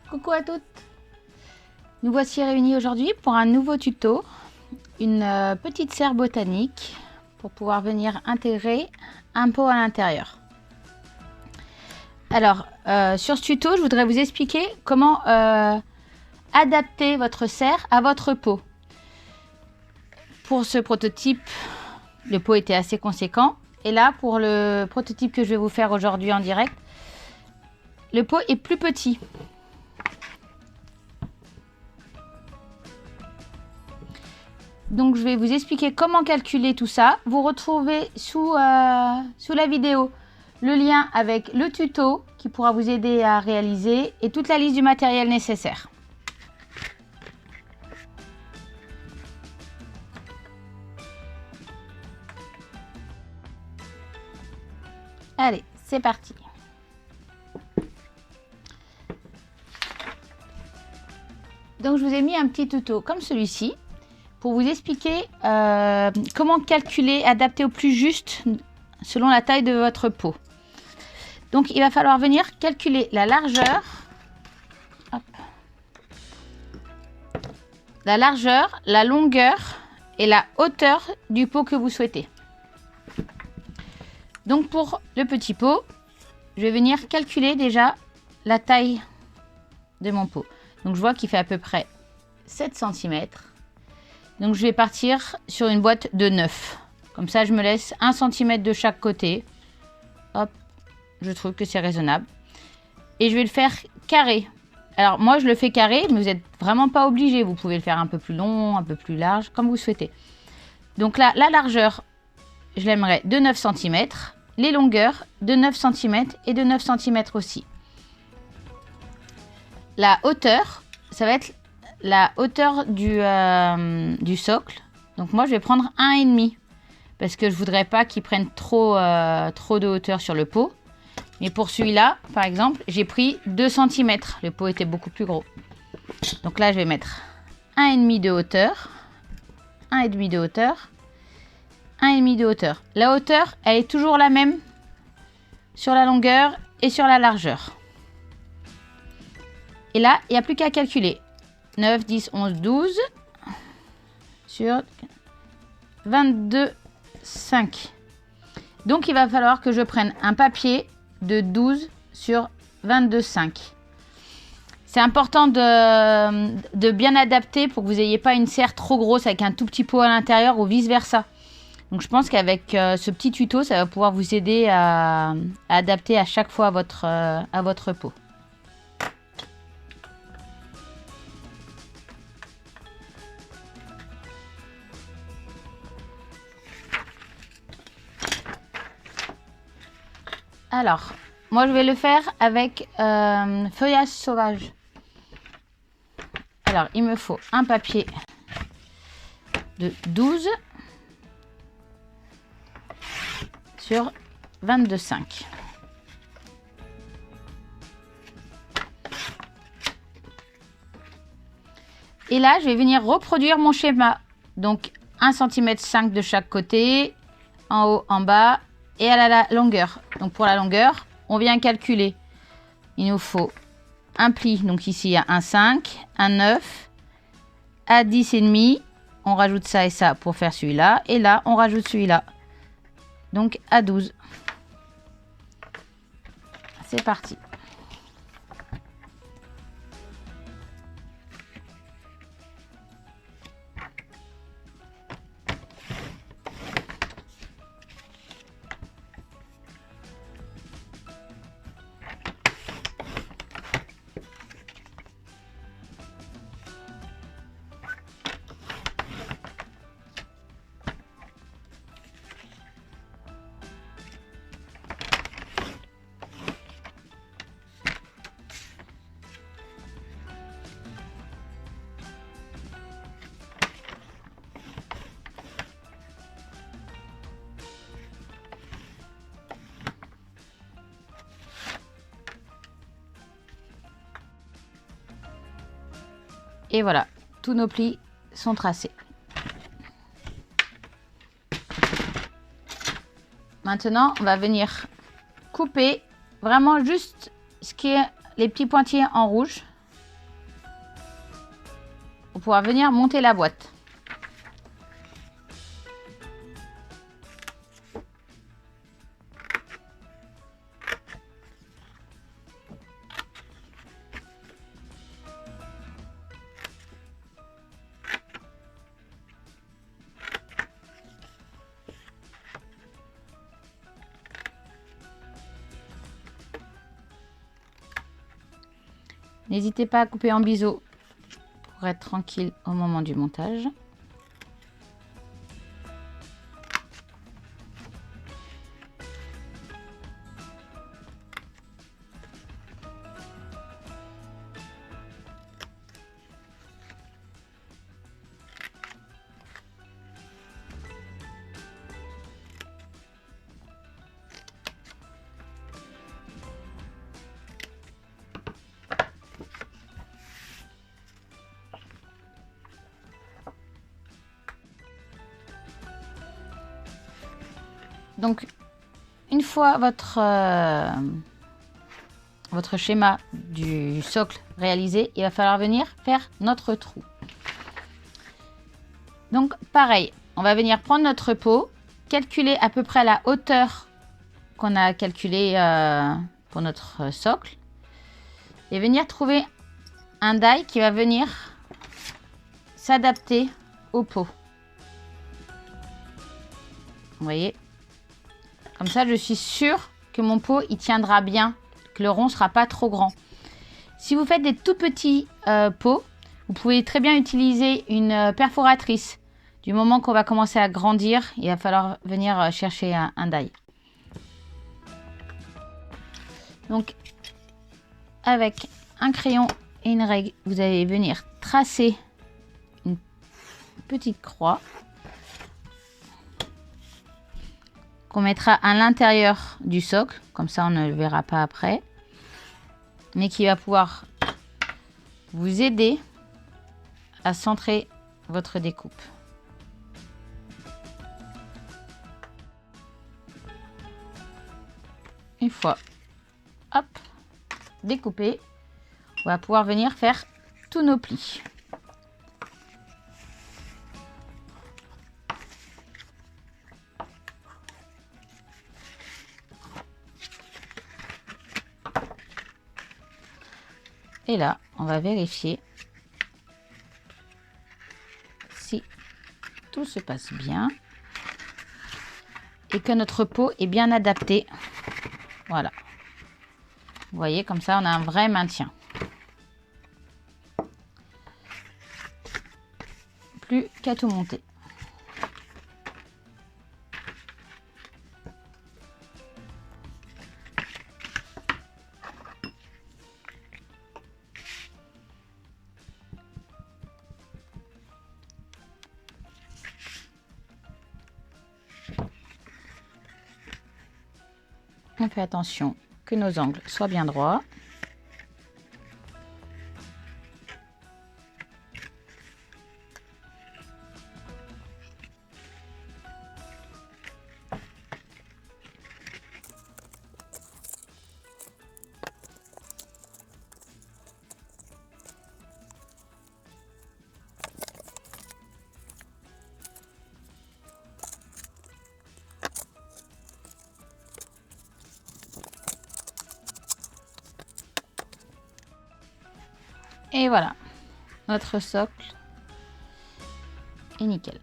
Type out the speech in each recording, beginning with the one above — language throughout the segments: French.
Coucou à toutes. Nous voici réunis aujourd'hui pour un nouveau tuto, une petite serre botanique pour pouvoir venir intégrer un pot à l'intérieur. Alors, sur ce tuto, je voudrais vous expliquer comment adapter votre serre à votre pot. Pour ce prototype, le pot était assez conséquent. Et là, pour le prototype que je vais vous faire aujourd'hui en direct, le pot est plus petit. Donc, je vais vous expliquer comment calculer tout ça. Vous retrouvez sous la vidéo le lien avec le tuto qui pourra vous aider à réaliser et toute la liste du matériel nécessaire. Allez, c'est parti. Donc, je vous ai mis un petit tuto comme celui-ci pour vous expliquer comment calculer, adapter au plus juste selon la taille de votre pot. Donc, il va falloir venir calculer la largeur, la longueur et la hauteur du pot que vous souhaitez. Donc, pour le petit pot, je vais venir calculer déjà la taille de mon pot. Donc, je vois qu'il fait à peu près 7 cm. Donc, je vais partir sur une boîte de 9. Comme ça, je me laisse 1 cm de chaque côté. Hop, je trouve que c'est raisonnable. Et je vais le faire carré. Alors, moi, je le fais carré, mais vous n'êtes vraiment pas obligé. Vous pouvez le faire un peu plus long, un peu plus large, comme vous souhaitez. Donc là, la largeur, je l'aimerais de 9 cm. Les longueurs, de 9 cm et de 9 cm aussi. La hauteur, ça va être la hauteur du socle. Donc moi, je vais prendre 1,5 parce que je voudrais pas qu'il prenne trop de hauteur sur le pot. Mais pour celui-là, par exemple, j'ai pris 2 cm. Le pot était beaucoup plus gros. Donc là, je vais mettre 1,5 de hauteur, 1,5 de hauteur, 1,5 de hauteur. La hauteur, elle est toujours la même sur la longueur et sur la largeur. Et là, il n'y a plus qu'à calculer. 9, 10, 11, 12 sur 22, 5. Donc, il va falloir que je prenne un papier de 12 sur 22, 5. C'est important de bien adapter pour que vous n'ayez pas une serre trop grosse avec un tout petit pot à l'intérieur ou vice-versa. Donc, je pense qu'avec ce petit tuto, ça va pouvoir vous aider à adapter à chaque fois à votre pot. Alors, moi je vais le faire avec feuillage sauvage. Alors, il me faut un papier de 12 sur 22,5. Et là, je vais venir reproduire mon schéma. Donc, 1,5 cm de chaque côté, en haut, en bas. Et à la longueur. Donc pour la longueur, on vient calculer. Il nous faut un pli. Donc ici, il y a un 5, un 9, à 10,5. On rajoute ça et ça pour faire celui-là. Et là, on rajoute celui-là. Donc à 12. C'est parti. Et voilà, tous nos plis sont tracés. Maintenant, on va venir couper vraiment juste ce qui est les petits pointillés en rouge. pour pouvoir venir monter la boîte. N'hésitez pas à couper en biseau pour être tranquille au moment du montage. Donc, une fois votre schéma du socle réalisé, il va falloir venir faire notre trou. Donc, pareil, on va venir prendre notre pot, calculer à peu près la hauteur qu'on a calculée pour notre socle et venir trouver un die qui va venir s'adapter au pot. Vous voyez ? Comme ça, je suis sûre que mon pot il tiendra bien, que le rond sera pas trop grand. Si vous faites des tout petits pots, vous pouvez très bien utiliser une perforatrice. Du moment qu'on va commencer à grandir, il va falloir venir chercher un die. Donc, avec un crayon et une règle, vous allez venir tracer une petite croix qu'on mettra à l'intérieur du socle, comme ça on ne le verra pas après, mais qui va pouvoir vous aider à centrer votre découpe. Une fois, hop, découpé, on va pouvoir venir faire tous nos plis. Et là, on va vérifier si tout se passe bien et que notre pot est bien adapté. Voilà. Vous voyez, comme ça, on a un vrai maintien. Plus qu'à tout monter. On fait attention que nos angles soient bien droits. Et voilà, notre socle est nickel.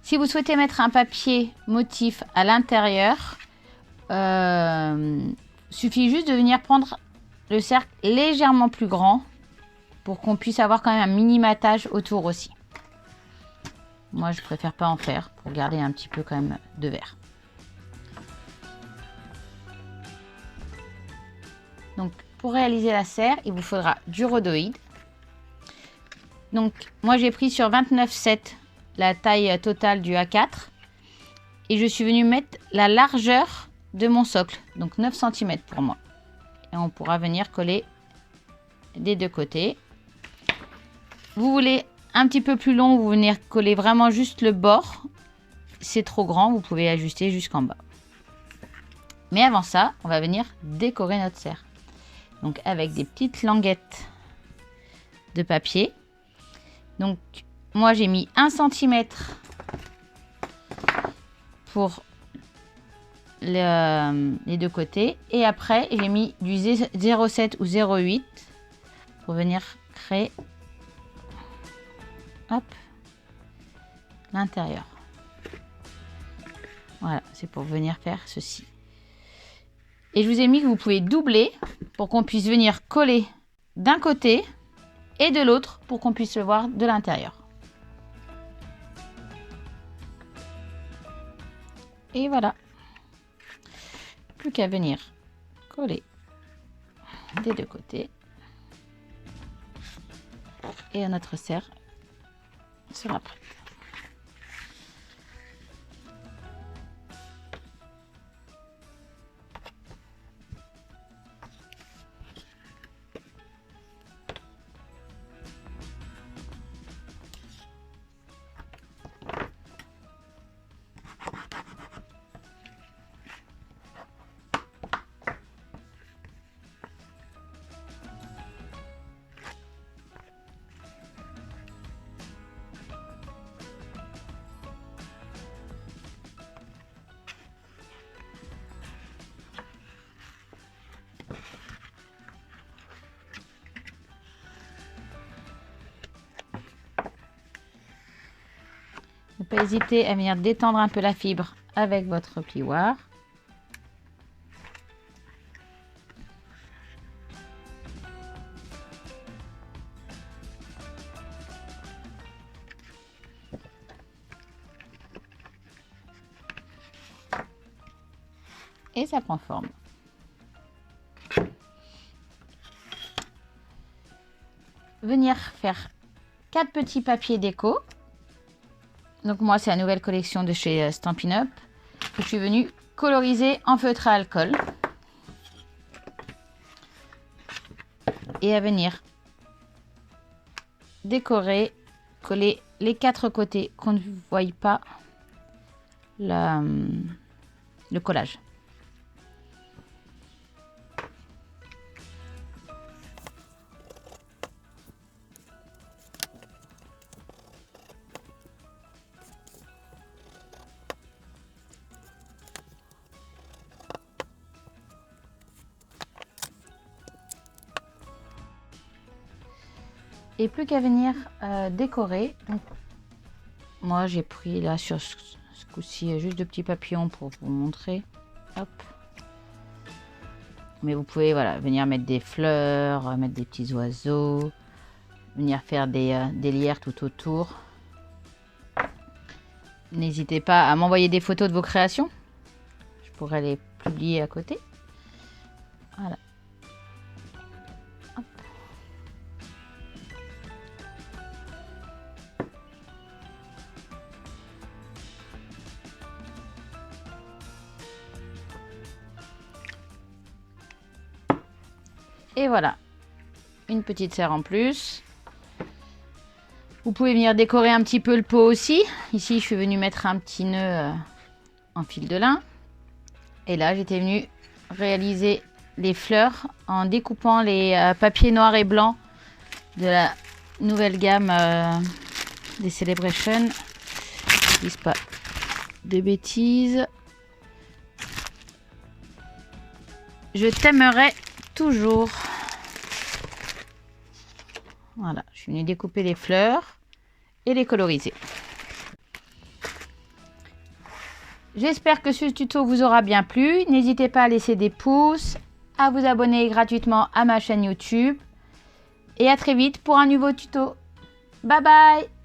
Si vous souhaitez mettre un papier motif à l'intérieur, suffit juste de venir prendre le cercle légèrement plus grand pour qu'on puisse avoir quand même un mini matage autour aussi. Moi, je préfère pas en faire pour garder un petit peu quand même de vert. Donc, pour réaliser la serre, il vous faudra du rhodoïde. Donc, moi, j'ai pris sur 29,7 la taille totale du A4. Et je suis venue mettre la largeur de mon socle. Donc, 9 cm pour moi. Et on pourra venir coller des deux côtés. Vous voulez un petit peu plus long, vous venez coller vraiment juste le bord. C'est trop grand, vous pouvez ajuster jusqu'en bas. Mais avant ça, on va venir décorer notre serre. Donc avec des petites languettes de papier Donc moi j'ai mis 1 cm pour les deux côtés. Et après j'ai mis du 0,7 ou 0,8 pour venir créer hop l'intérieur. Voilà, c'est pour venir faire ceci. Et je vous ai mis que vous pouvez doubler pour qu'on puisse venir coller d'un côté et de l'autre pour qu'on puisse le voir de l'intérieur. Et voilà. Plus qu'à venir coller des deux côtés. Et notre serre sera prête. Ne pas hésiter à venir détendre un peu la fibre avec votre plioir. Et ça prend forme. Venir faire 4 petits papiers déco. Donc moi c'est la nouvelle collection de chez Stampin' Up que je suis venue coloriser en feutre à alcool. Et à venir décorer, coller les 4 côtés qu'on ne voie pas le collage. Et plus qu'à venir décorer. Donc, moi j'ai pris là sur ce coup-ci juste 2 petits papillons pour vous montrer. Hop. Mais vous pouvez voilà, venir mettre des fleurs, mettre des petits oiseaux, venir faire des lierres tout autour. N'hésitez pas à m'envoyer des photos de vos créations. Je pourrais les publier à côté. Voilà. Hop. Et voilà, une petite serre en plus. Vous pouvez venir décorer un petit peu le pot aussi. Ici, je suis venue mettre un petit nœud en fil de lin. Et là, j'étais venue réaliser les fleurs en découpant les papiers noirs et blancs de la nouvelle gamme des Celebration. Je ne dis pas de bêtises. Je t'aimerai toujours. Voilà, je suis venue découper les fleurs et les coloriser. J'espère que ce tuto vous aura bien plu. N'hésitez pas à laisser des pouces, à vous abonner gratuitement à ma chaîne YouTube. Et à très vite pour un nouveau tuto. Bye bye!